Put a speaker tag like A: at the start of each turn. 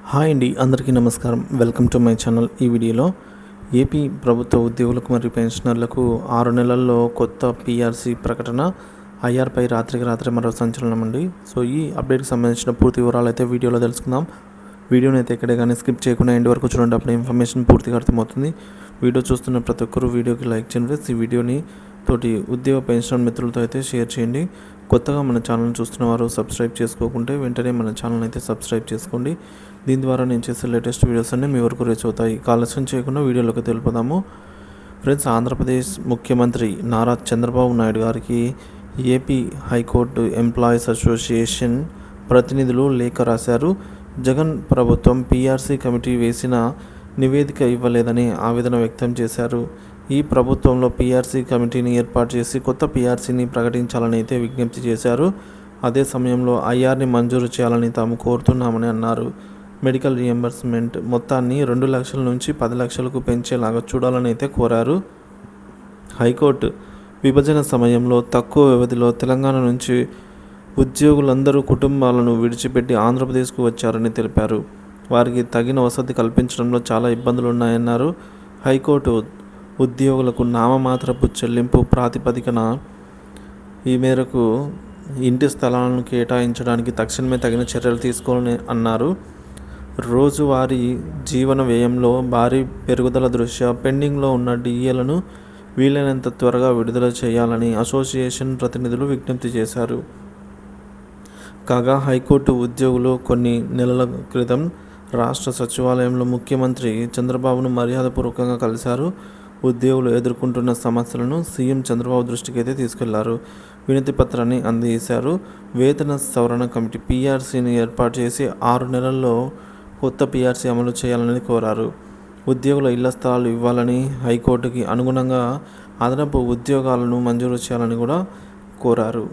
A: Hi అండి, అందరికీ నమస్కారం. Welcome to my channel. ఈ వీడియోలో ఏపీ ప్రభుత్వ ఉద్యోగులకు మరియు పెన్షనర్లకు 6 నెలల్లో కొత్త పీఆర్సీ ప్రకటన, ఐఆర్పై రాత్రికి రాత్రి మరో సంచలనం అండి. సో ఈ అప్డేట్కి సంబంధించిన పూర్తి వివరాలు అయితే వీడియోలో తెలుసుకుందాం. వీడియోని అయితే ఎక్కడే కానీ స్కిప్ చేయకుండా ఎండ్ వరకు చూడండి, అప్పుడు ఇన్ఫర్మేషన్ పూర్తిగా అర్థమవుతుంది. వీడియో చూస్తున్న ప్రతి ఒక్కరు వీడియోకి లైక్ చేయండి. ఈ వీడియోని తోటి ఉద్యోగ పెన్షన్ మిత్రులతో అయితే షేర్ చేయండి. కొత్తగా మన ఛానల్ని చూస్తున్న వారు సబ్స్క్రైబ్ చేసుకోకుంటే వెంటనే మన ఛానల్ అయితే సబ్స్క్రైబ్ చేసుకోండి. దీని ద్వారా నేను చేసే లేటెస్ట్ వీడియోస్ అన్నీ మీ వరకు రీచ్ అవుతాయి. ఆలస్యం చేయకుండా వీడియోలోకి తెలుపుదాము. ఫ్రెండ్స్, ఆంధ్రప్రదేశ్ ముఖ్యమంత్రి నారా చంద్రబాబు నాయుడు గారికి ఏపీ హైకోర్టు ఎంప్లాయీస్ అసోసియేషన్ ప్రతినిధులు లేఖ రాశారు. జగన్ ప్రభుత్వం పీఆర్సీ కమిటీ వేసిన నివేదిక ఇవ్వలేదని ఆవేదన వ్యక్తం చేశారు. ఈ ప్రభుత్వంలో పీఆర్సీ కమిటీని ఏర్పాటు చేసి కొత్త పీఆర్సీని ప్రకటించాలని అయితే విజ్ఞప్తి చేశారు. అదే సమయంలో ఐఆర్ని మంజూరు చేయాలని తాము కోరుతున్నామని అన్నారు. మెడికల్ రియంబర్స్మెంట్ మొత్తాన్ని 2 లక్షల నుంచి 10 లక్షలకు పెంచేలాగా చూడాలని అయితే కోరారు. హైకోర్టు విభజన సమయంలో తక్కువ వ్యవధిలో తెలంగాణ నుంచి ఉద్యోగులందరూ కుటుంబాలను విడిచిపెట్టి ఆంధ్రప్రదేశ్కు వచ్చారని తెలిపారు. వారికి తగిన వసతి కల్పించడంలో చాలా ఇబ్బందులు ఉన్నాయన్నారు. హైకోర్టు ఉద్యోగులకు నామమాత్రపు చెల్లింపు ప్రాతిపదికన ఈ మేరకు ఇంటి స్థలాలను కేటాయించడానికి తక్షణమే తగిన చర్యలు తీసుకోవాలని అన్నారు. రోజువారీ జీవన వ్యయంలో భారీ పెరుగుదల దృష్ట్యా పెండింగ్లో ఉన్న డిఏలను వీలైనంత త్వరగా విడుదల చేయాలని అసోసియేషన్ ప్రతినిధులు విజ్ఞప్తి చేశారు. కాగా హైకోర్టు ఉద్యోగులు కొన్ని నెలల క్రితం రాష్ట్ర సచివాలయంలో ముఖ్యమంత్రి చంద్రబాబును మర్యాదపూర్వకంగా కలిశారు. ఉద్యోగులు ఎదుర్కొంటున్న సమస్యలను సీఎం చంద్రబాబు దృష్టికి అయితే తీసుకెళ్లారు. వినతి పత్రాన్ని అందజేశారు. వేతన సవరణ కమిటీ పీఆర్సీని ఏర్పాటు చేసి 6 నెలల్లో కొత్త పీఆర్సీ అమలు చేయాలని కోరారు. ఉద్యోగుల ఇళ్ల స్థలాలు ఇవ్వాలని, హైకోర్టుకి అనుగుణంగా అదనపు ఉద్యోగాలను మంజూరు చేయాలని కూడా కోరారు.